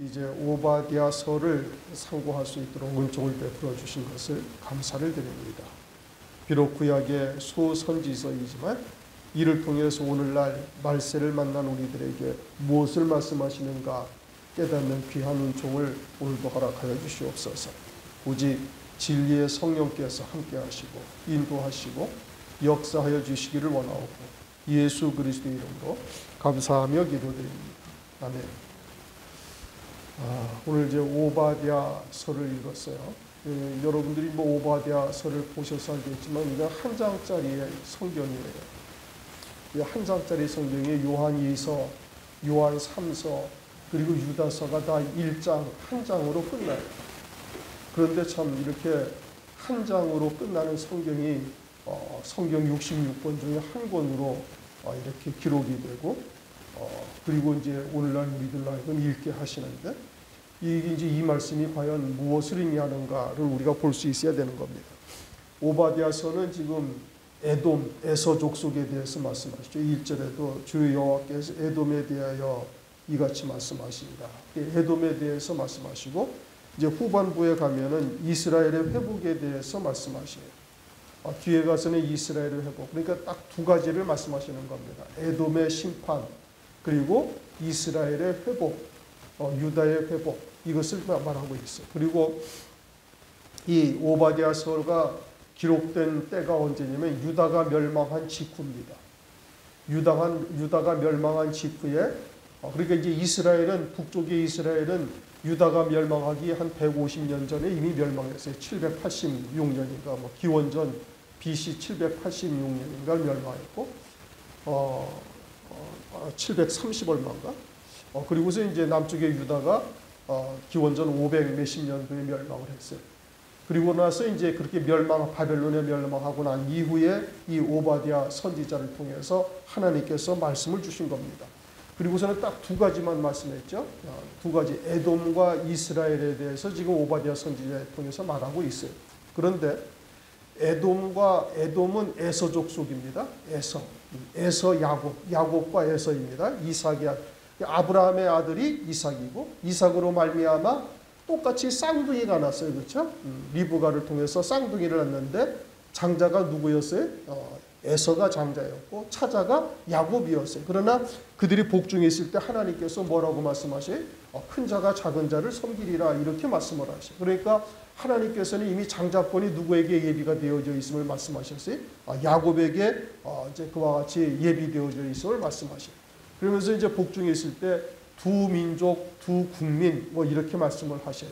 이제 오바댜서를 상고할 수 있도록 은총을 베풀어 주신 것을 감사를 드립니다. 비록 구약의 소선지서이지만 이를 통해서 오늘날 말세를 만난 우리들에게 무엇을 말씀하시는가 깨닫는 귀한 은총을 오늘도 허락하여 주시옵소서. 오직 진리의 성령께서 함께 하시고 인도하시고 역사하여 주시기를 원하옵고 예수 그리스도의 이름으로 감사하며 기도드립니다. 아멘. 오늘 이제 오바댜서를 읽었어요. 여러분들이 오바댜서를 보셔서 알겠지만 이건 한 장짜리의 성경이에요. 한 장짜리 성경에 요한 2서, 요한 3서, 그리고 유다서가 다 1장, 한 장으로 끝나요. 그런데 참 이렇게 한 장으로 끝나는 성경이 성경 66권 중에 한 권으로 이렇게 기록이 되고 그리고 이제 오늘날 우리들 하여금 읽게 하시는데 이제 이 말씀이 과연 무엇을 의미하는가를 우리가 볼 수 있어야 되는 겁니다. 오바댜서는 지금 에돔, 에서 족속에 대해서 말씀하시죠. 1절에도 주 여호와께서 에돔에 대하여 이같이 말씀하십니다. 에돔에 대해서 말씀하시고 이제 후반부에 가면은 이스라엘의 회복에 대해서 말씀하시네요. 뒤에 가서는 이스라엘의 회복. 그러니까 딱 두 가지를 말씀하시는 겁니다. 에돔의 심판 그리고 이스라엘의 회복, 유다의 회복 이것을 말하고 있어요. 그리고 이 오바댜서가 기록된 때가 언제냐면 유다가 멸망한 직후입니다. 유다가 멸망한 직후에 그러니까 이제 이스라엘은 북쪽의 이스라엘은 유다가 멸망하기 한 150년 전에 이미 멸망했어요. 786년인가 기원전 BC 786년인가 멸망했고 730 얼마인가 그리고서 이제 남쪽의 유다가 기원전 500 몇십 년도에 멸망을 했어요. 그리고 나서 이제 그렇게 바벨론에 멸망하고 난 이후에 이 오바댜 선지자를 통해서 하나님께서 말씀을 주신 겁니다. 그리고서는 딱 두 가지만 말씀했죠. 두 가지 에돔과 이스라엘에 대해서 지금 오바댜 선지자를 통해서 말하고 있어요. 그런데 에돔은 에서 족속입니다. 에서 야곱과 에서입니다. 이삭이 아브라함의 아들이 이삭이고 이삭으로 말미암아 똑같이 쌍둥이가 났어요. 그렇죠? 리브가를 통해서 쌍둥이를 낳는데 장자가 누구였어요? 에서가 장자였고 차자가 야곱이었어요. 그러나 그들이 복중에 있을 때 하나님께서 뭐라고 말씀하셔요? 큰 자가 작은 자를 섬기리라 이렇게 말씀을 하셔요. 그러니까 하나님께서는 이미 장자권이 누구에게 예비가 되어져 있음을 말씀하셨어요? 야곱에게 이제 그와 같이 예비되어져 있음을 말씀하셔요. 그러면서 이제 복중에 있을 때 두 민족, 두 국민 이렇게 말씀을 하셔요.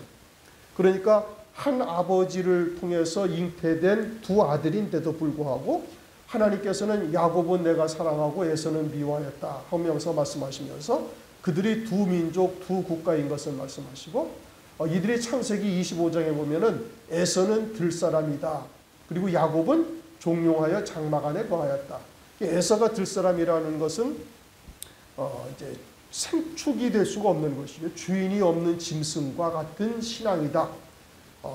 그러니까 한 아버지를 통해서 잉태된 두 아들인데도 불구하고 하나님께서는 야곱은 내가 사랑하고 에서는 미워하였다 하면서 말씀하시면서 그들이 두 민족, 두 국가인 것을 말씀하시고 이들이 창세기 25장에 보면은 에서는 들사람이다. 그리고 야곱은 종용하여 장막 안에 거하였다. 에서가 들사람이라는 것은 이제 생축이 될 수가 없는 것이죠. 주인이 없는 짐승과 같은 신앙이다.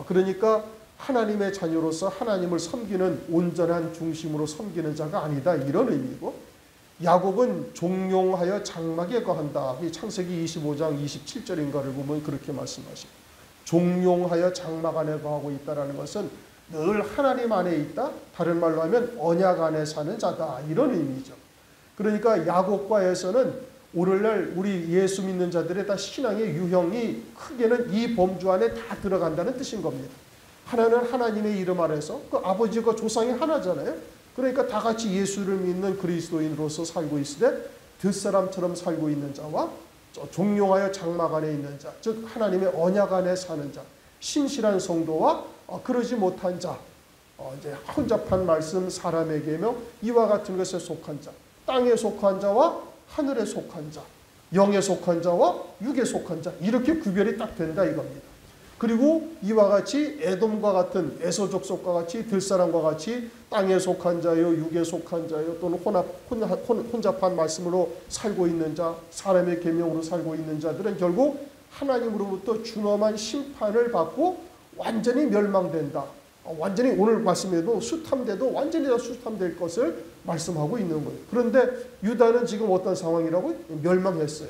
그러니까 하나님의 자녀로서 하나님을 섬기는 온전한 중심으로 섬기는 자가 아니다. 이런 의미고 야곱은 종용하여 장막에 거한다. 창세기 25장 27절인가를 보면 그렇게 말씀하시고 종용하여 장막 안에 거하고 있다는 것은 늘 하나님 안에 있다. 다른 말로 하면 언약 안에 사는 자다. 이런 의미죠. 그러니까 야곱과 에서는 오늘날 우리 예수 믿는 자들의 다 신앙의 유형이 크게는 이 범주 안에 다 들어간다는 뜻인 겁니다. 하나는 하나님의 이름 아래서 그 아버지가 조상이 하나잖아요. 그러니까 다 같이 예수를 믿는 그리스도인으로서 살고 있으되 뒷사람처럼 살고 있는 자와 종용하여 장막 안에 있는 자, 즉 하나님의 언약 안에 사는 자, 신실한 성도와 그러지 못한 자, 이제 혼잡한 말씀 사람에게며 이와 같은 것에 속한 자, 땅에 속한 자와 하늘에 속한 자, 영에 속한 자와 육에 속한 자 이렇게 구별이 딱 된다 이겁니다. 그리고 이와 같이 에돔과 같은 에서 족속과 같이 들사람과 같이 땅에 속한 자요 육에 속한 자요 또는 혼잡한 말씀으로 살고 있는 자, 사람의 계명으로 살고 있는 자들은 결국 하나님으로부터 준엄한 심판을 받고 완전히 멸망된다. 완전히 오늘 말씀에도 수탐돼도 완전히 다 수탐될 것을 말씀하고 있는 거예요. 그런데 유다는 지금 어떤 상황이라고? 멸망했어요.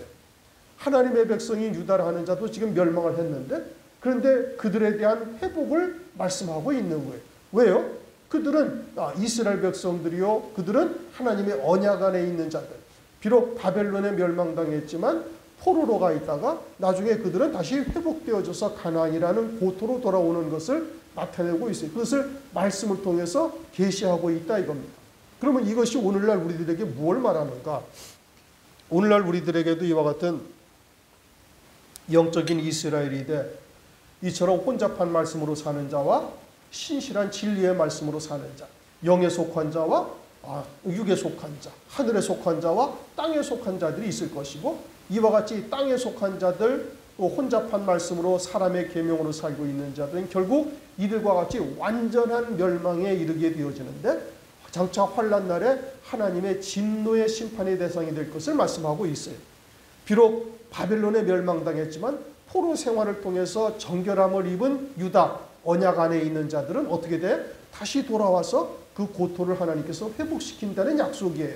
하나님의 백성이 유다라 하는 자도 지금 멸망을 했는데, 그런데 그들에 대한 회복을 말씀하고 있는 거예요. 왜요? 그들은 이스라엘 백성들이요, 그들은 하나님의 언약 안에 있는 자들. 비록 바벨론에 멸망당했지만 포로로 가 있다가 나중에 그들은 다시 회복되어져서 가나안이라는 고토로 돌아오는 것을 나타내고 있어요. 그것을 말씀을 통해서 계시하고 있다 이겁니다. 그러면 이것이 오늘날 우리들에게 무엇을 말하는가? 오늘날 우리들에게도 이와 같은 영적인 이스라엘이 돼 이처럼 혼잡한 말씀으로 사는 자와 신실한 진리의 말씀으로 사는 자, 영에 속한 자와 육에 속한 자, 하늘에 속한 자와 땅에 속한 자들이 있을 것이고, 이와 같이 땅에 속한 자들, 또 혼잡한 말씀으로 사람의 계명으로 살고 있는 자들은 결국 이들과 같이 완전한 멸망에 이르게 되어지는데, 장차 환난 날에 하나님의 진노의 심판의 대상이 될 것을 말씀하고 있어요. 비록 바벨론에 멸망당했지만 포로 생활을 통해서 정결함을 입은 유다, 언약 안에 있는 자들은 어떻게 돼? 다시 돌아와서 그 고토를 하나님께서 회복시킨다는 약속이에요.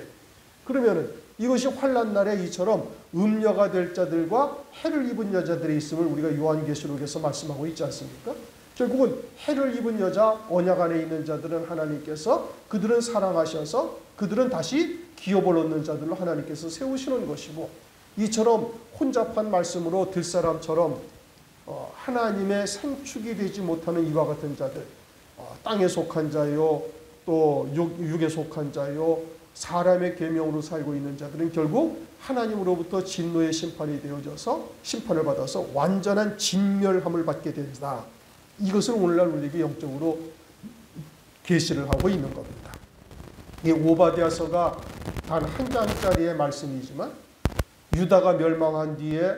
그러면은 이것이 환난 날에 이처럼 음녀가 될 자들과 해를 입은 여자들이 있음을 우리가 요한계시록에서 말씀하고 있지 않습니까? 결국은 해를 입은 여자, 언약 안에 있는 자들은 하나님께서 그들은 사랑하셔서 그들은 다시 기업을 얻는 자들로 하나님께서 세우시는 것이고, 이처럼 혼잡한 말씀으로 들 사람처럼 하나님의 생축이 되지 못하는 이와 같은 자들, 땅에 속한 자요, 또 육에 속한 자요, 사람의 계명으로 살고 있는 자들은 결국 하나님으로부터 진노의 심판이 되어져서 심판을 받아서 완전한 진멸함을 받게 된다. 이것을 오늘날 우리에게 영적으로 계시를 하고 있는 겁니다. 이 오바댜서가 단 한 장짜리의 말씀이지만 유다가 멸망한 뒤에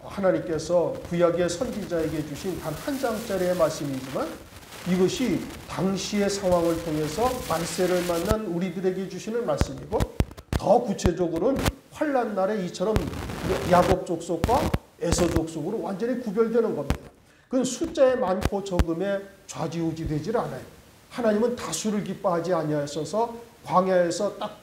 하나님께서 구약의 선지자에게 주신 단 한 장짜리의 말씀이지만 이것이 당시의 상황을 통해서 만세를 만난 우리들에게 주시는 말씀이고, 더 구체적으로는 환난 날에 이처럼 야곱 족속과 에서 족속으로 완전히 구별되는 겁니다. 그건 숫자의 많고 적음에 좌지우지되질 않아요. 하나님은 다수를 기뻐하지 아니하셔서 광야에서 딱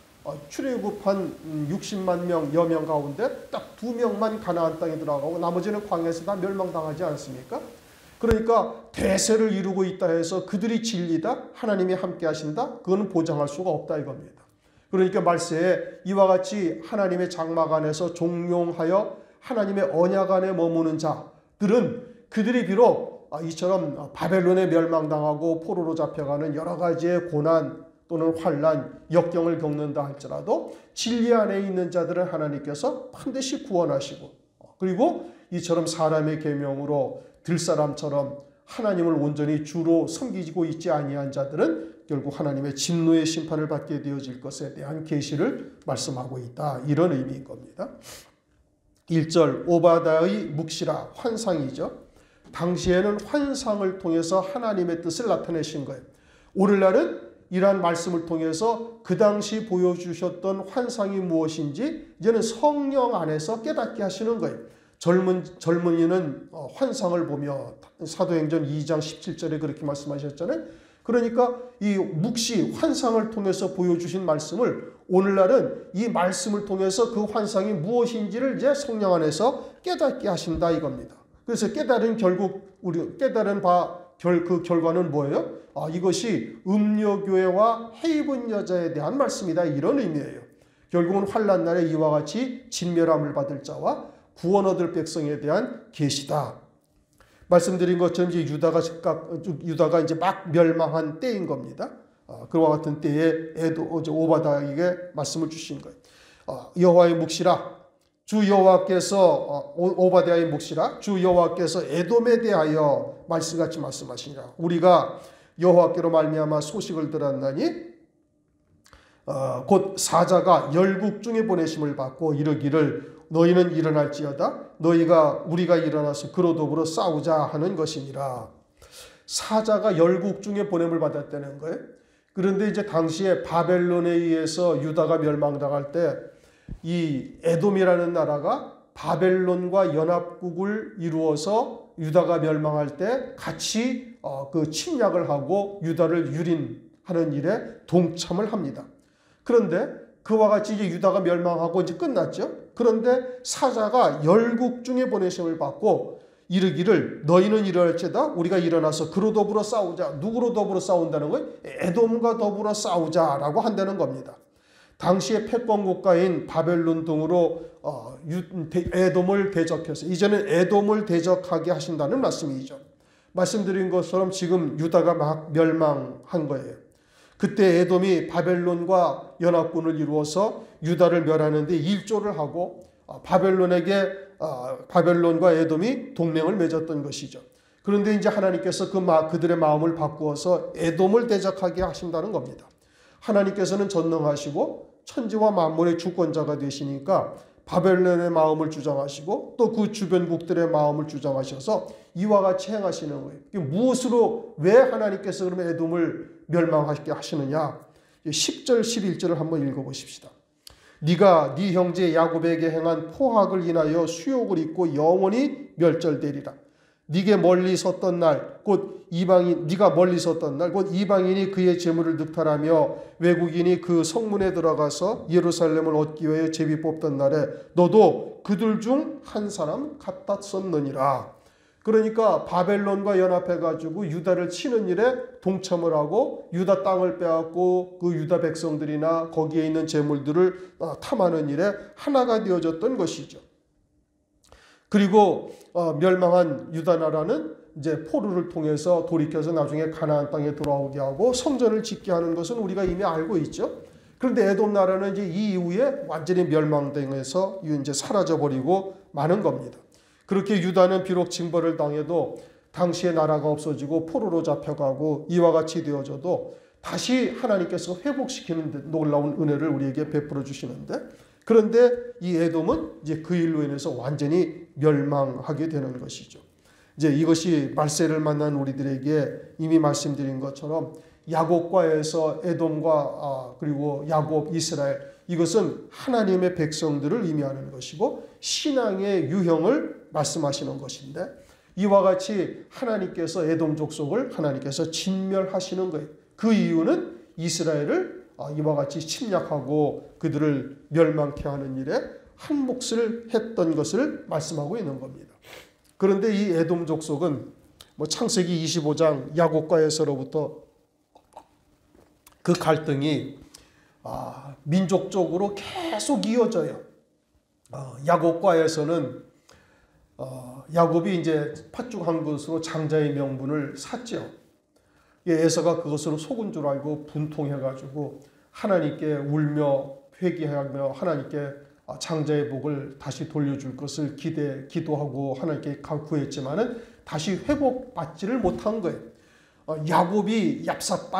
출애굽한 60만 명여 명 가운데 딱 2명만 가나안 땅에 들어가고 나머지는 광야에서 다 멸망당하지 않습니까? 그러니까 대세를 이루고 있다 해서 그들이 진리다, 하나님이 함께 하신다, 그거는 보장할 수가 없다 이겁니다. 그러니까 말세에 이와 같이 하나님의 장막 안에서 종용하여 하나님의 언약 안에 머무는 자들은 그들이 비록 이처럼 바벨론에 멸망당하고 포로로 잡혀가는 여러 가지의 고난 또는 환난, 역경을 겪는다 할지라도 진리 안에 있는 자들은 하나님께서 반드시 구원하시고, 그리고 이처럼 사람의 계명으로 들 사람처럼 하나님을 온전히 주로 섬기고 있지 아니한 자들은 결국 하나님의 진노의 심판을 받게 되어질 것에 대한 계시를 말씀하고 있다. 이런 의미인 겁니다. 1절 오바댜의 묵시라, 환상이죠. 당시에는 환상을 통해서 하나님의 뜻을 나타내신 거예요. 오늘날은 이러한 말씀을 통해서 그 당시 보여주셨던 환상이 무엇인지 이제는 성령 안에서 깨닫게 하시는 거예요. 젊은이는 환상을 보며 사도행전 2장 17절에 그렇게 말씀하셨잖아요. 그러니까 이 묵시, 환상을 통해서 보여주신 말씀을 오늘날은 이 말씀을 통해서 그 환상이 무엇인지를 이제 성령 안에서 깨닫게 하신다 이겁니다. 그래서 깨달은 그 결과는 뭐예요? 이것이 음녀교회와 해입은 여자에 대한 말씀이다 이런 의미예요. 결국은 환난 날에 이와 같이 진멸함을 받을 자와 구원 얻을 백성에 대한 계시다. 말씀드린 것처럼 이제 유다가 이제 막 멸망한 때인 겁니다. 그와 같은 때에 오바댜에게 말씀을 주신 거예요. 여호와의 묵시라, 주 여호와께서 오바댜의 묵시라, 주 여호와께서 에돔에 대하여 말씀같이 말씀하시니라. 우리가 여호와께로 말미암아 소식을 들었나니 곧 사자가 열국 중에 보내심을 받고 이르기를 너희는 일어날지어다 우리가 일어나서 그로 더불어 싸우자 하는 것이니라. 사자가 열국 중에 보냄을 받았다는 거예요. 그런데 이제 당시에 바벨론에 의해서 유다가 멸망당할 때 이 에돔이라는 나라가 바벨론과 연합국을 이루어서 유다가 멸망할 때 같이 그 침략을 하고 유다를 유린하는 일에 동참을 합니다. 그런데 그와 같이 이제 유다가 멸망하고 이제 끝났죠. 그런데 사자가 열국 중에 보내심을 받고 이르기를 너희는 이럴지다 우리가 일어나서 그로 더불어 싸우자. 누구로 더불어 싸운다는 거예요? 에돔과 더불어 싸우자라고 한다는 겁니다. 당시의 패권 국가인 바벨론 등으로 에돔을 대적해서 이제는 에돔을 대적하게 하신다는 말씀이죠. 말씀드린 것처럼 지금 유다가 막 멸망한 거예요. 그때 에돔이 바벨론과 연합군을 이루어서 유다를 멸하는 데 일조를 하고 바벨론과 에돔이 동맹을 맺었던 것이죠. 그런데 이제 하나님께서 그들의 마음을 바꾸어서 에돔을 대적하게 하신다는 겁니다. 하나님께서는 전능하시고 천지와 만물의 주권자가 되시니까 바벨론의 마음을 주장하시고 또 그 주변국들의 마음을 주장하셔서 이와 같이 행하시는 거예요. 무엇으로 왜 하나님께서 그러면 에돔을 멸망하게 하시느냐? 10절 11절을 한번 읽어보십시다. 네가 네 형제 야곱에게 행한 포악을 인하여 수욕을 입고 영원히 멸절되리라. 네가 멀리 섰던 날 곧 이방인이 그의 재물을 늑탈하며 외국인이 그 성문에 들어가서 예루살렘을 얻기 위해 제비 뽑던 날에 너도 그들 중 한 사람 같았었느니라. 그러니까 바벨론과 연합해가지고 유다를 치는 일에 동참을 하고 유다 땅을 빼앗고 그 유다 백성들이나 거기에 있는 재물들을 탐하는 일에 하나가 되어졌던 것이죠. 그리고 멸망한 유다 나라는 이제 포로를 통해서 돌이켜서 나중에 가나안 땅에 돌아오게 하고 성전을 짓게 하는 것은 우리가 이미 알고 있죠. 그런데 에돔 나라는 이제 이 이후에 완전히 멸망당해서 이제 사라져버리고 마는 겁니다. 그렇게 유다는 비록 징벌을 당해도 당시의 나라가 없어지고 포로로 잡혀가고 이와 같이 되어져도 다시 하나님께서 회복시키는 놀라운 은혜를 우리에게 베풀어 주시는데, 그런데 이 에돔은 이제 그 일로 인해서 완전히 멸망하게 되는 것이죠. 이제 이것이 말세를 만난 우리들에게 이미 말씀드린 것처럼 야곱과에서 에돔과 그리고 야곱, 이스라엘, 이것은 하나님의 백성들을 의미하는 것이고 신앙의 유형을 말씀하시는 것인데, 이와 같이 하나님께서 에돔 족속을 하나님께서 진멸하시는 거예요. 그 이유는 이스라엘을 이와 같이 침략하고 그들을 멸망케 하는 일에 한 몫을 했던 것을 말씀하고 있는 겁니다. 그런데 이 에돔 족속은 창세기 25장 야곱과에서로부터 그 갈등이 민족적으로 계속 이어져요. 야곱과에서는 야곱이 이제 팥죽한 것으로 장자의 명분을 샀죠. 에서가 그것으로 속은 줄 알고 분통해가지고 하나님께 울며 회개하며 하나님께 장자의 복을 다시 돌려줄 것을 기도하고 하나님께 구했지만은 다시 회복받지를 못한 거예요. 야곱이 얍삽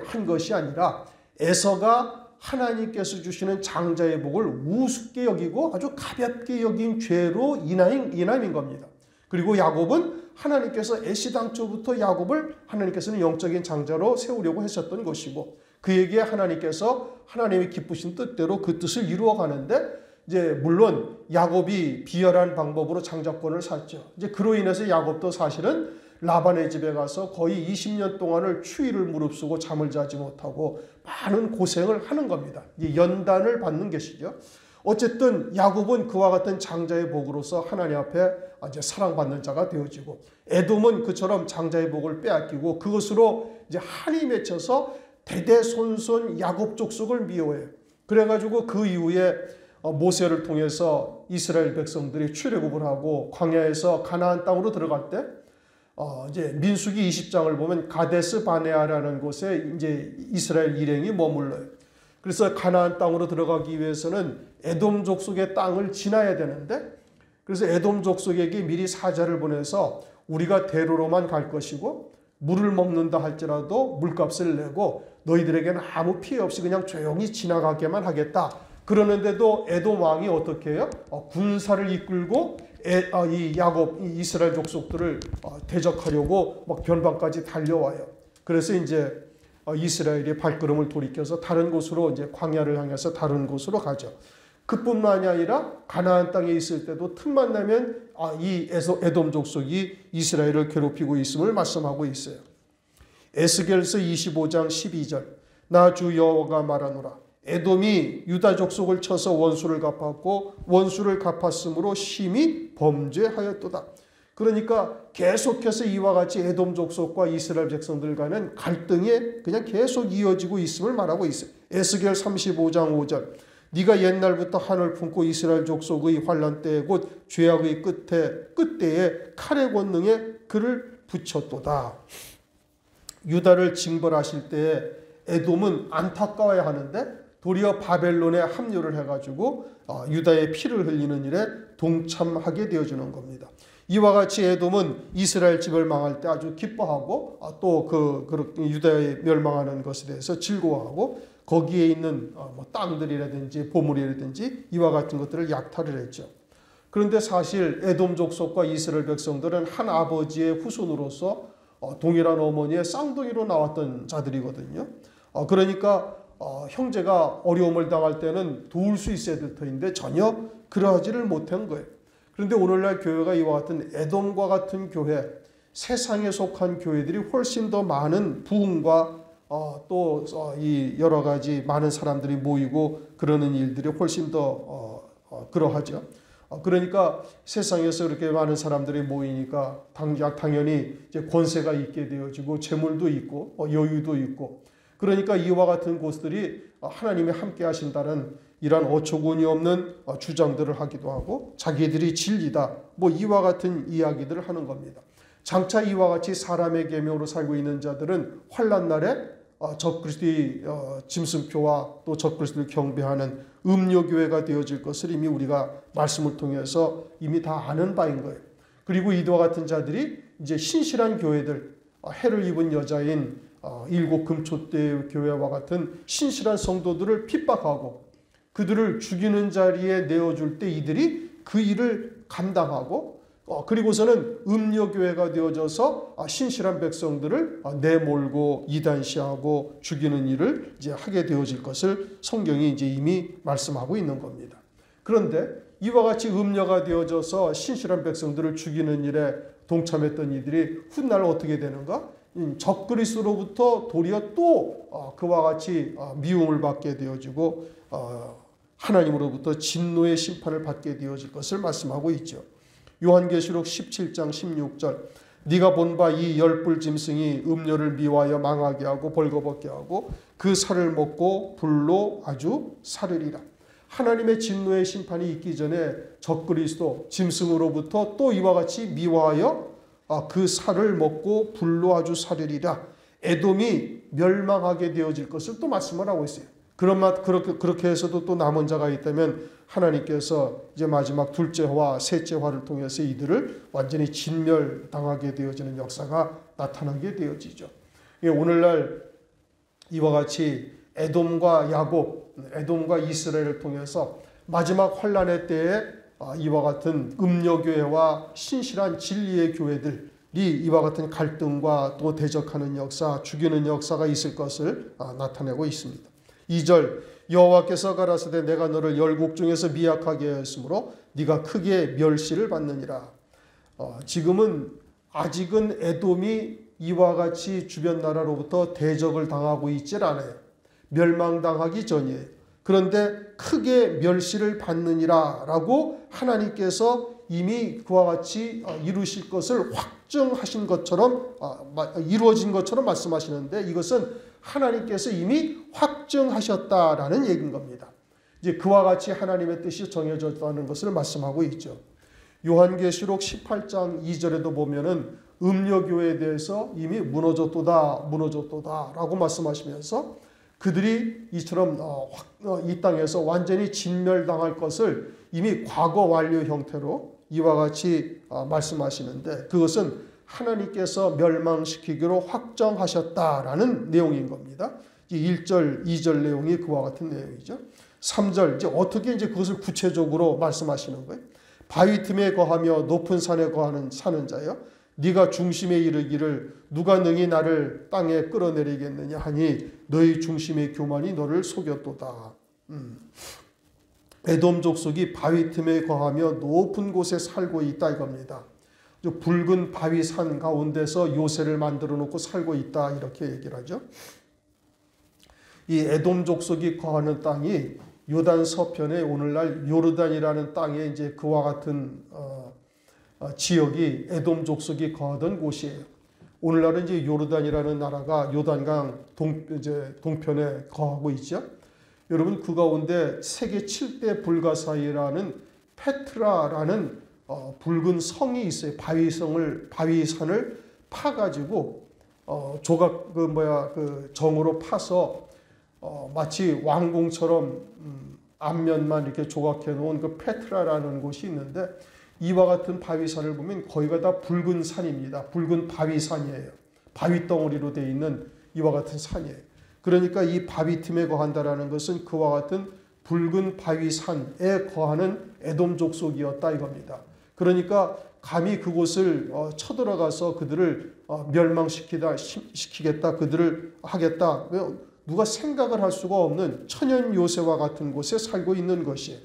한 것이 아니라 에서가 하나님께서 주시는 장자의 복을 우습게 여기고 아주 가볍게 여긴 죄로 인함인 겁니다. 그리고 야곱은 하나님께서 애시당초부터 야곱을 하나님께서는 영적인 장자로 세우려고 하셨던 것이고 그에게 하나님께서 하나님의 기쁘신 뜻대로 그 뜻을 이루어 가는데, 이제 물론 야곱이 비열한 방법으로 장자권을 샀죠. 이제 그로 인해서 야곱도 사실은 라반의 집에 가서 거의 20년 동안을 추위를 무릅쓰고 잠을 자지 못하고 많은 고생을 하는 겁니다. 연단을 받는 것이죠. 어쨌든 야곱은 그와 같은 장자의 복으로서 하나님 앞에 이제 사랑받는 자가 되어지고, 에돔은 그처럼 장자의 복을 빼앗기고 그것으로 이제 한이 맺혀서 대대손손 야곱 족속을 미워해요. 그래가지고 그 이후에 모세를 통해서 이스라엘 백성들이 출애굽을 하고 광야에서 가나안 땅으로 들어갈 때 이제 민수기 20장을 보면 가데스 바네아라는 곳에 이제 이스라엘 일행이 머물러요. 그래서 가나안 땅으로 들어가기 위해서는 에돔 족속의 땅을 지나야 되는데, 그래서 에돔 족속에게 미리 사자를 보내서 우리가 대로로만 갈 것이고 물을 먹는다 할지라도 물값을 내고 너희들에게는 아무 피해 없이 그냥 조용히 지나가게만 하겠다. 그러는데도 에돔 왕이 어떻게 해요? 군사를 이끌고 이 야곱, 이 이스라엘 족속들을 대적하려고 막 변방까지 달려와요. 그래서 이제 이스라엘이 발걸음을 돌이켜서 다른 곳으로 이제 광야를 향해서 다른 곳으로 가죠. 그뿐만이 아니라 가나안 땅에 있을 때도 틈만 나면 이 에돔 족속이 이스라엘을 괴롭히고 있음을 말씀하고 있어요. 에스겔서 25장 12절 나 주 여호와가 말하노라 에돔이 유다 족속을 쳐서 원수를 갚았고 원수를 갚았으므로 심히 범죄하였도다. 그러니까 계속해서 이와 같이 에돔 족속과 이스라엘 백성들 간은 갈등이 그냥 계속 이어지고 있음을 말하고 있어요. 에스겔 35장 5절 네가 옛날부터 한을 품고 이스라엘 족속의 환난 때에 곧 죄악의 끝때에 칼의 권능에 그를 붙였도다. 유다를 징벌하실 때에 에돔은 안타까워야 하는데 도리어 바벨론에 합류를 해가지고 유다의 피를 흘리는 일에 동참하게 되어주는 겁니다. 이와 같이 에돔은 이스라엘 집을 망할 때 아주 기뻐하고 또 유다의 멸망하는 것에 대해서 즐거워하고 거기에 있는 땅들이라든지 보물이라든지 이와 같은 것들을 약탈을 했죠. 그런데 사실 에돔 족속과 이스라엘 백성들은 한 아버지의 후손으로서 동일한 어머니의 쌍둥이로 나왔던 자들이거든요. 그러니까 형제가 어려움을 당할 때는 도울 수 있어야 될 터인데 전혀 그러하지를 못한 거예요. 그런데 오늘날 교회가 이와 같은 에돔과 같은 교회, 세상에 속한 교회들이 훨씬 더 많은 부흥과 또 이 여러 가지 많은 사람들이 모이고 그러는 일들이 훨씬 더 그러하죠. 그러니까 세상에서 이렇게 많은 사람들이 모이니까 당연히 이제 권세가 있게 되어지고 재물도 있고 여유도 있고 그러니까 이와 같은 곳들이 하나님이 함께 하신다는 이런 어처구니 없는 주장들을 하기도 하고 자기들이 진리다 이와 같은 이야기들을 하는 겁니다. 장차 이와 같이 사람의 계명으로 살고 있는 자들은 환난 날에 적그리스도의 짐승표와 또 적그리스도를 경배하는 음료교회가 되어질 것을 이미 우리가 말씀을 통해서 이미 다 아는 바인 거예요. 그리고 이와 같은 자들이 이제 신실한 교회들, 해를 입은 여자인 일곱 금초대 교회와 같은 신실한 성도들을 핍박하고 그들을 죽이는 자리에 내어줄 때 이들이 그 일을 감당하고 그리고서는 음료교회가 되어져서 신실한 백성들을 내몰고 이단시하고 죽이는 일을 이제 하게 되어질 것을 성경이 이제 이미 말씀하고 있는 겁니다. 그런데 이와 같이 음료가 되어져서 신실한 백성들을 죽이는 일에 동참했던 이들이 훗날 어떻게 되는가? 적그리스도로부터 도리어 또 그와 같이 미움을 받게 되어지고 하나님으로부터 진노의 심판을 받게 되어질 것을 말씀하고 있죠. 요한계시록 17장 16절 네가 본 바 이 열불 짐승이 음료를 미워하여 망하게 하고 벌거벗게 하고 그 살을 먹고 불로 아주 사르리라. 하나님의 진노의 심판이 있기 전에 적그리스도 짐승으로부터 또 이와 같이 미워하여 그 살을 먹고 불로 아주 사르리라. 에돔이 멸망하게 되어질 것을 또 말씀을 하고 있어요. 그렇게 해서도 또 남은 자가 있다면 하나님께서 이제 마지막 둘째 화와 셋째 화를 통해서 이들을 완전히 진멸당하게 되어지는 역사가 나타나게 되어지죠. 오늘날 이와 같이 에돔과 야곱, 에돔과 이스라엘을 통해서 마지막 환란의 때에 이와 같은 음료교회와 신실한 진리의 교회들이 이와 같은 갈등과 또 대적하는 역사, 죽이는 역사가 있을 것을 나타내고 있습니다. 2절 여호와께서 가라사대 내가 너를 열국 중에서 미약하게 하였으므로 네가 크게 멸시를 받느니라. 지금은 아직은 에돔이 이와 같이 주변 나라로부터 대적을 당하고 있질 않아요. 멸망당하기 전이에요. 그런데 크게 멸시를 받느니라 라고 하나님께서 이미 그와 같이 이루실 것을 확정하신 것처럼 이루어진 것처럼 말씀하시는데 이것은 하나님께서 이미 확정하셨다라는 얘기인 겁니다. 이제 그와 같이 하나님의 뜻이 정해졌다는 것을 말씀하고 있죠. 요한계시록 18장 2절에도 보면은 음료교회에 대해서 이미 무너졌도다 라고 말씀하시면서 그들이 이처럼 이 땅에서 완전히 진멸당할 것을 이미 과거 완료 형태로 이와 같이 말씀하시는데 그것은 하나님께서 멸망시키기로 확정하셨다라는 내용인 겁니다. 1절, 2절 내용이 그와 같은 내용이죠. 3절, 이제 어떻게 이제 그것을 구체적으로 말씀하시는 거예요? 바위 틈에 거하며 높은 산에 사는 자여, 네가 중심에 이르기를 누가 능히 나를 땅에 끌어내리겠느냐 하니 너희 중심의 교만이 너를 속였도다. 에돔 족속이 바위 틈에 거하며 높은 곳에 살고 있다 이겁니다. 붉은 바위 산 가운데서 요새를 만들어 놓고 살고 있다 이렇게 얘기를 하죠. 이 에돔 족속이 거하는 땅이 요단 서편의 오늘날 요르단이라는 땅에 이제 그와 같은 지역이 에돔 족속이 거하던 곳이에요. 오늘날은 이제 요르단이라는 나라가 요단강 동편에 거하고 있죠. 여러분 그 가운데 세계 7대 불가사의라는 페트라라는 붉은 성이 있어요. 바위산을 파가지고 조각 정으로 파서 마치 왕궁처럼 앞면만 이렇게 조각해 놓은 그 페트라라는 곳이 있는데 이와 같은 바위산을 보면 거기가 다 붉은 산입니다. 붉은 바위산이에요. 바위 덩어리로 되어 있는 이와 같은 산이에요. 그러니까 이 바위 틈에 거한다라는 것은 그와 같은 붉은 바위산에 거하는 에돔 족속이었다 이겁니다. 그러니까 감히 그곳을 쳐들어가서 그들을 멸망시키겠다, 그들을 하겠다. 누가 생각을 할 수가 없는 천연 요새와 같은 곳에 살고 있는 것이에요.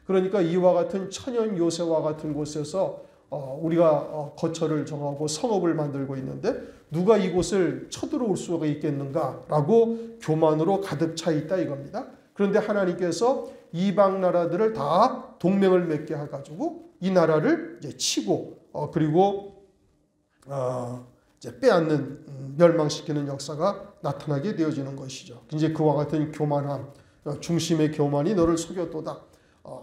그러니까 이와 같은 천연 요새와 같은 곳에서 우리가 거처를 정하고 성읍을 만들고 있는데 누가 이곳을 쳐들어올 수가 있겠는가라고 교만으로 가득 차 있다 이겁니다. 그런데 하나님께서 이방 나라들을 다 동맹을 맺게 해가지고 이 나라를 이제 치고 그리고 이제 빼앗는 멸망시키는 역사가 나타나게 되어지는 것이죠. 이제 그와 같은 교만함, 중심의 교만이 너를 속였도다.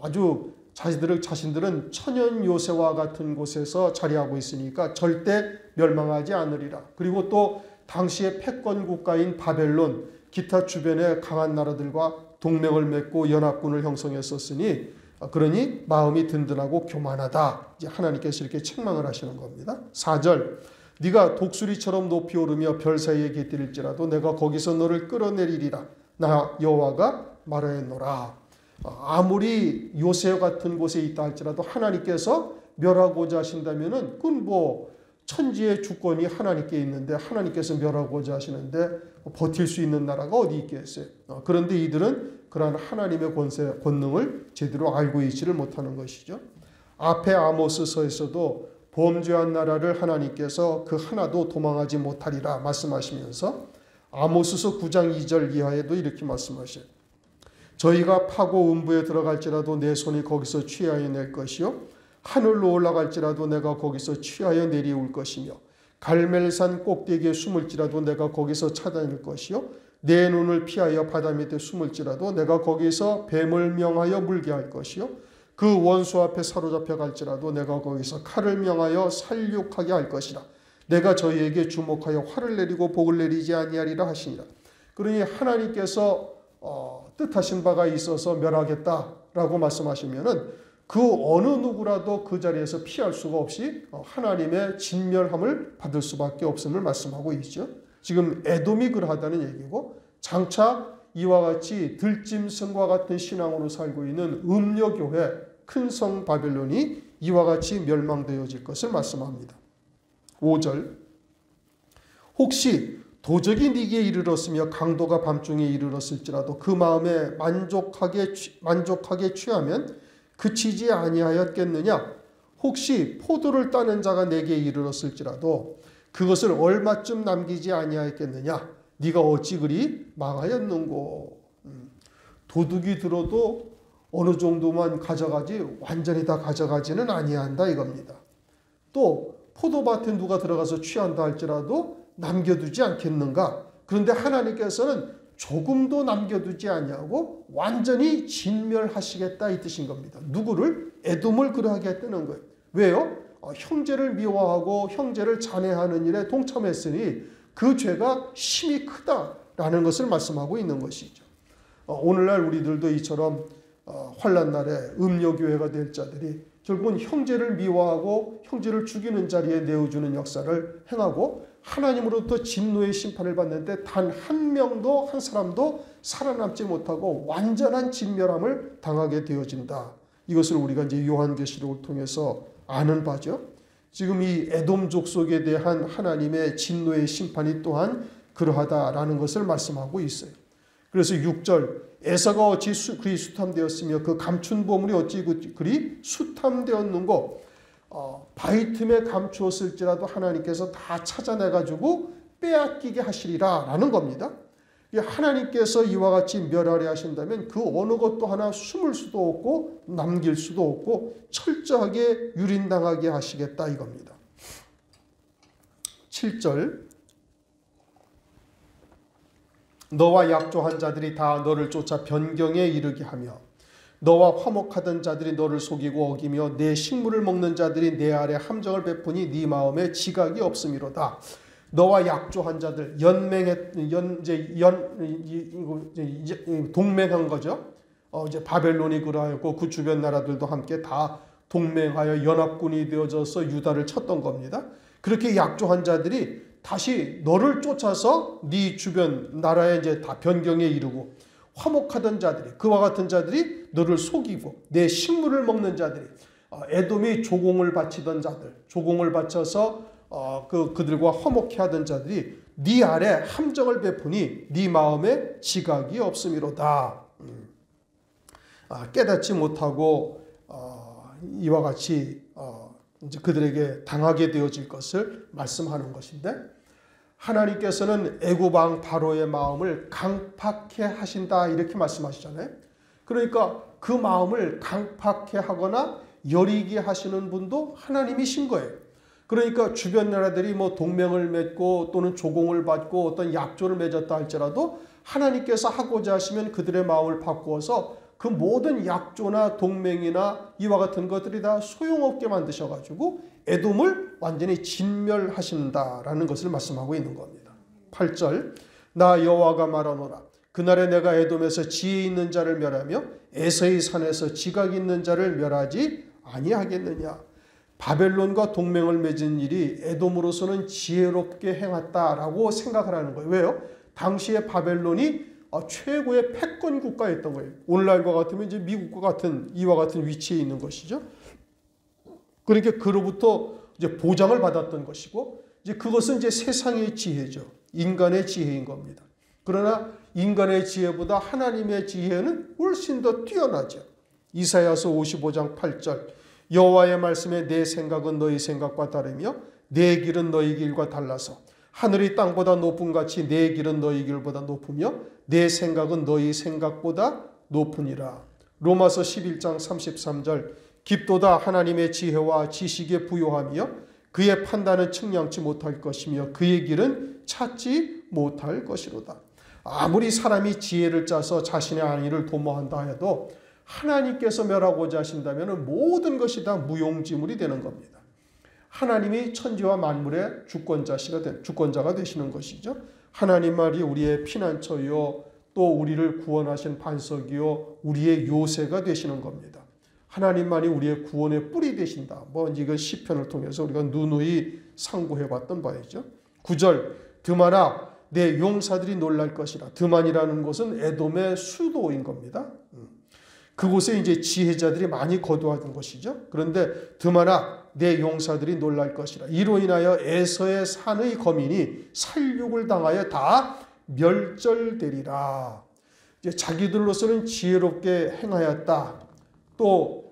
아주 자신들은 천연 요새와 같은 곳에서 자리하고 있으니까 절대 멸망하지 않으리라. 그리고 또 당시의 패권 국가인 바벨론, 기타 주변의 강한 나라들과 동맹을 맺고 연합군을 형성했었으니 그러니 마음이 든든하고 교만하다. 이제 하나님께서 이렇게 책망을 하시는 겁니다. 4절 네가 독수리처럼 높이 오르며 별 사이에 깃들일지라도 내가 거기서 너를 끌어내리리라. 나 여호와가 말하였노라. 아무리 요새 같은 곳에 있다 할지라도 하나님께서 멸하고자 하신다면은 그건 천지의 주권이 하나님께 있는데 하나님께서 멸하고자 하시는데 버틸 수 있는 나라가 어디 있겠어요. 그런데 이들은 그러한 하나님의 권능을 제대로 알고 있지를 못하는 것이죠. 앞에 아모스서에서도 범죄한 나라를 하나님께서 그 하나도 도망하지 못하리라 말씀하시면서 아모스서 9장 2절 이하에도 이렇게 말씀하셔요. 저희가 파고 음부에 들어갈지라도 내 손이 거기서 취하여 낼 것이요 하늘로 올라갈지라도 내가 거기서 취하여 내려올 것이며 갈멜산 꼭대기에 숨을지라도 내가 거기서 찾아낼 것이요 내 눈을 피하여 바다 밑에 숨을지라도 내가 거기서 뱀을 명하여 물게 할 것이요 그 원수 앞에 사로잡혀 갈지라도 내가 거기서 칼을 명하여 살육하게 할 것이라. 내가 저희에게 주목하여 화를 내리고 복을 내리지 아니하리라 하시니라. 그러니 하나님께서 뜻하신 바가 있어서 멸하겠다라고 말씀하시면은 그 어느 누구라도 그 자리에서 피할 수가 없이 하나님의 진멸함을 받을 수밖에 없음을 말씀하고 있죠. 지금 에돔이 그러하다는 얘기고 장차 이와 같이 들짐승과 같은 신앙으로 살고 있는 음녀교회 큰 성 바벨론이 이와 같이 멸망되어질 것을 말씀합니다. 5절 혹시 도적이 네게 이르렀으며 강도가 밤중에 이르렀을지라도 그 마음에 만족하게 취하면 그치지 아니하였겠느냐. 혹시 포도를 따는 자가 내게 이르렀을지라도 그것을 얼마쯤 남기지 아니하였겠느냐. 네가 어찌 그리 망하였는고. 도둑이 들어도 어느 정도만 가져가지 완전히 다 가져가지는 아니한다 이겁니다. 또 포도밭에 누가 들어가서 취한다 할지라도 남겨두지 않겠는가. 그런데 하나님께서는 조금도 남겨두지 아니하고 완전히 진멸하시겠다 이 뜻인 겁니다. 누구를? 에돔을 그러하게 했다는 거예요. 왜요? 형제를 미워하고 형제를 잔해하는 일에 동참했으니 그 죄가 심히 크다라는 것을 말씀하고 있는 것이죠. 오늘날 우리들도 이처럼 환난 날에 음녀교회가 될 자들이 결국은 형제를 미워하고 형제를 죽이는 자리에 내어주는 역사를 행하고 하나님으로부터 진노의 심판을 받는데 단 한 명도 한 사람도 살아남지 못하고 완전한 진멸함을 당하게 되어진다. 이것을 우리가 이제 요한계시록을 통해서 아는 바죠. 지금 이 에돔 족속에 대한 하나님의 진노의 심판이 또한 그러하다라는 것을 말씀하고 있어요. 그래서 6절 에사가 어찌 그리 수탐되었으며 그 감춘 보물이 어찌 그리 수탐되었는고. 바위 틈에 감추었을지라도 하나님께서 다 찾아내가지고 빼앗기게 하시리라 라는 겁니다. 하나님께서 이와 같이 멸하려 하신다면 그 어느 것도 하나 숨을 수도 없고 남길 수도 없고 철저하게 유린당하게 하시겠다 이겁니다. 7절 너와 약조한 자들이 다 너를 쫓아 변경에 이르게 하며 너와 화목하던 자들이 너를 속이고 어기며 내 식물을 먹는 자들이 내 아래 함정을 베푸니 네 마음에 지각이 없음이로다. 너와 약조한 자들 동맹한 거죠. 이제 바벨론이 그러하였고 그 주변 나라들도 함께 다 동맹하여 연합군이 되어져서 유다를 쳤던 겁니다. 그렇게 약조한 자들이 다시 너를 쫓아서 네 주변 나라에 이제 다 변경에 이르고 화목하던 자들이 그와 같은 자들이 너를 속이고 내 식물을 먹는 자들이 에돔이 조공을 바치던 자들 조공을 바쳐서 그들과 화목해 하던 자들이 네 아래 함정을 베푸니 네 마음에 지각이 없음이로다. 깨닫지 못하고 이와 같이 이제 그들에게 당하게 되어질 것을 말씀하는 것인데 하나님께서는 애굽 왕 바로의 마음을 강팍해 하신다 이렇게 말씀하시잖아요. 그러니까 그 마음을 강팍해 하거나 여리게 하시는 분도 하나님이신 거예요. 그러니까 주변 나라들이 뭐 동맹을 맺고 또는 조공을 받고 어떤 약조를 맺었다 할지라도 하나님께서 하고자 하시면 그들의 마음을 바꾸어서 그 모든 약조나 동맹이나 이와 같은 것들이 다 소용없게 만드셔가지고 에돔을 완전히 진멸하신다라는 것을 말씀하고 있는 겁니다. 8절 나 여호와가 말하노라 그날에 내가 에돔에서 지혜 있는 자를 멸하며 에서의 산에서 지각 있는 자를 멸하지 아니하겠느냐. 바벨론과 동맹을 맺은 일이 에돔으로서는 지혜롭게 행했다라고 생각을 하는 거예요. 왜요? 당시에 바벨론이 최고의 패권 국가였던 거예요. 오늘날과 같으면 이제 미국과 같은 이와 같은 위치에 있는 것이죠. 그러니까 그로부터 이제 보장을 받았던 것이고 이제 그것은 이제 세상의 지혜죠. 인간의 지혜인 겁니다. 그러나 인간의 지혜보다 하나님의 지혜는 훨씬 더 뛰어나죠. 이사야서 55장 8절 여호와의 말씀에 내 생각은 너희 생각과 다르며 내 길은 너희 길과 달라서 하늘이 땅보다 높음 같이 내 길은 너희 길보다 높으며 내 생각은 너희 생각보다 높으니라. 로마서 11장 33절 깊도다 하나님의 지혜와 지식에 부요하며 그의 판단은 측량치 못할 것이며 그의 길은 찾지 못할 것이로다. 아무리 사람이 지혜를 짜서 자신의 안위를 도모한다 해도 하나님께서 멸하고자 하신다면 모든 것이 다 무용지물이 되는 겁니다. 하나님이 천지와 만물의 주권자가 되시는 것이죠. 하나님 말이 우리의 피난처요 또 우리를 구원하신 반석이요 우리의 요새가 되시는 겁니다. 하나님만이 우리의 구원의 뿌리 되신다. 이건 시편을 통해서 우리가 누누이 상고해봤던 바이죠. 9절 드만아 내 용사들이 놀랄 것이라. 드만이라는 곳은 에돔의 수도인 겁니다. 그곳에 이제 지혜자들이 많이 거두어진 것이죠. 그런데 드만아 내 용사들이 놀랄 것이라. 이로 인하여 에서의 산의 거민이 살육을 당하여 다 멸절되리라. 이제 자기들로서는 지혜롭게 행하였다. 또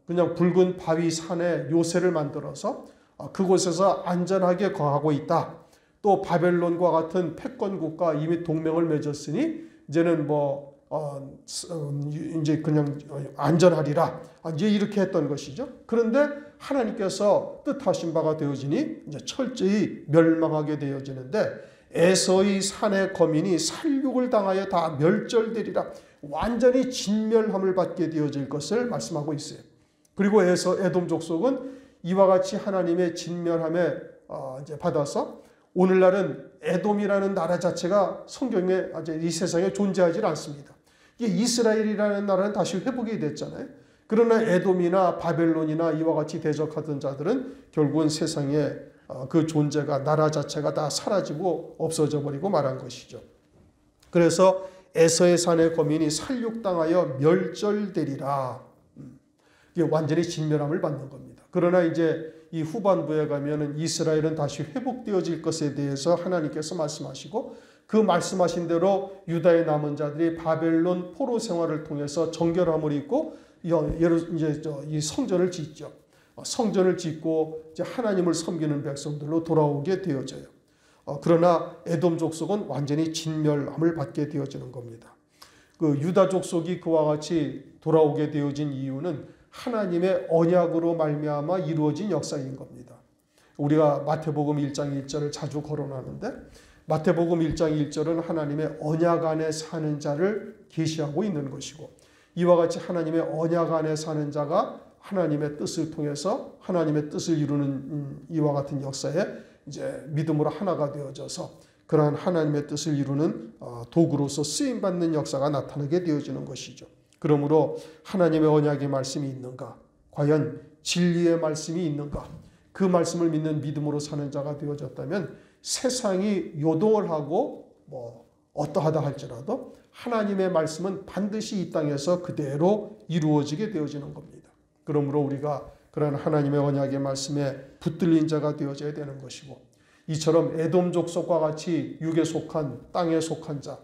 그냥 붉은 바위 산에 요새를 만들어서 그곳에서 안전하게 거하고 있다. 또 바벨론과 같은 패권국가 이미 동맹을 맺었으니 이제는 이제 그냥 안전하리라. 이제 이렇게 했던 것이죠. 그런데 하나님께서 뜻하신 바가 되어지니 이제 철저히 멸망하게 되어지는데 에서의 산의 거민이 살육을 당하여 다 멸절되리라. 완전히 진멸함을 받게 되어질 것을 말씀하고 있어요. 그리고 에돔 족속은 이와 같이 하나님의 진멸함에 이제 받아서 오늘날은 에돔이라는 나라 자체가 성경에 이 세상에 존재하지 않습니다. 이스라엘이라는 나라는 다시 회복이 됐잖아요. 그러나 에돔이나 바벨론이나 이와 같이 대적하던 자들은 결국은 세상에 그 존재가 나라 자체가 다 사라지고 없어져 버리고 말한 것이죠. 그래서 에서의 산의 거민이 살육당하여 멸절되리라. 이게 완전히 진멸함을 받는 겁니다. 그러나 이제 이 후반부에 가면은 이스라엘은 다시 회복되어질 것에 대해서 하나님께서 말씀하시고 그 말씀하신 대로 유다의 남은 자들이 바벨론 포로 생활을 통해서 정결함을 입고 이제 이 성전을 짓죠. 성전을 짓고 이제 하나님을 섬기는 백성들로 돌아오게 되어져요. 그러나 에돔 족속은 완전히 진멸함을 받게 되어지는 겁니다. 그 유다 족속이 그와 같이 돌아오게 되어진 이유는 하나님의 언약으로 말미암아 이루어진 역사인 겁니다. 우리가 마태복음 1장 1절을 자주 거론하는데 마태복음 1장 1절은 하나님의 언약 안에 사는 자를 계시하고 있는 것이고 이와 같이 하나님의 언약 안에 사는 자가 하나님의 뜻을 통해서 하나님의 뜻을 이루는 이와 같은 역사에 이제 믿음으로 하나가 되어져서 그러한 하나님의 뜻을 이루는 도구로서 쓰임받는 역사가 나타나게 되어지는 것이죠. 그러므로 하나님의 언약의 말씀이 있는가? 과연 진리의 말씀이 있는가? 그 말씀을 믿는 믿음으로 사는 자가 되어졌다면 세상이 요동을 하고 어떠하다 할지라도 하나님의 말씀은 반드시 이 땅에서 그대로 이루어지게 되어지는 겁니다. 그러므로 우리가 그런 하나님의 언약의 말씀에 붙들린 자가 되어져야 되는 것이고 이처럼 에돔 족속과 같이 육에 속한 땅에 속한 자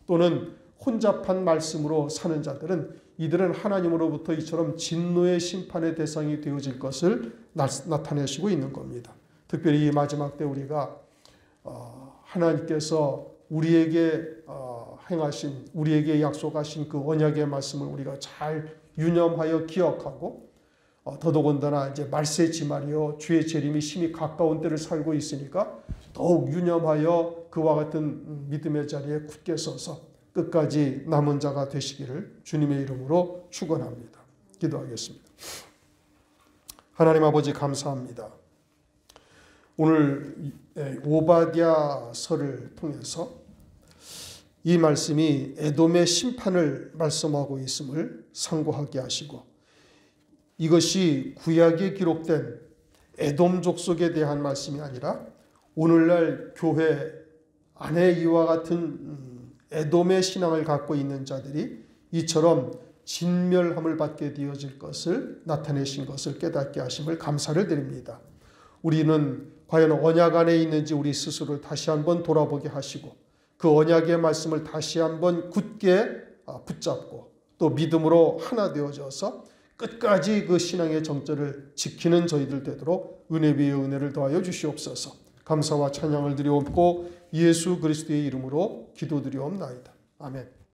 또는 혼잡한 말씀으로 사는 자들은 이들은 하나님으로부터 이처럼 진노의 심판의 대상이 되어질 것을 나타내시고 있는 겁니다. 특별히 이 마지막 때 우리가 하나님께서 우리에게 행하신 우리에게 약속하신 그 언약의 말씀을 우리가 잘 유념하여 기억하고 더더군다나 이제 말세 지말이요 주의 재림이 심히 가까운 때를 살고 있으니까 더욱 유념하여 그와 같은 믿음의 자리에 굳게 서서 끝까지 남은 자가 되시기를 주님의 이름으로 축원합니다. 기도하겠습니다. 하나님 아버지 감사합니다. 오늘 오바댜서를 통해서 이 말씀이 에돔의 심판을 말씀하고 있음을 상고하게 하시고 이것이 구약에 기록된 에돔 족속에 대한 말씀이 아니라 오늘날 교회 안에 이와 같은 에돔의 신앙을 갖고 있는 자들이 이처럼 진멸함을 받게 되어질 것을 나타내신 것을 깨닫게 하심을 감사를 드립니다. 우리는 과연 언약 안에 있는지 우리 스스로를 다시 한번 돌아보게 하시고 그 언약의 말씀을 다시 한번 굳게 붙잡고 또 믿음으로 하나 되어져서 끝까지 그 신앙의 정절을 지키는 저희들 되도록 은혜 위에 은혜를 더하여 주시옵소서. 감사와 찬양을 드리옵고 예수 그리스도의 이름으로 기도드리옵나이다. 아멘.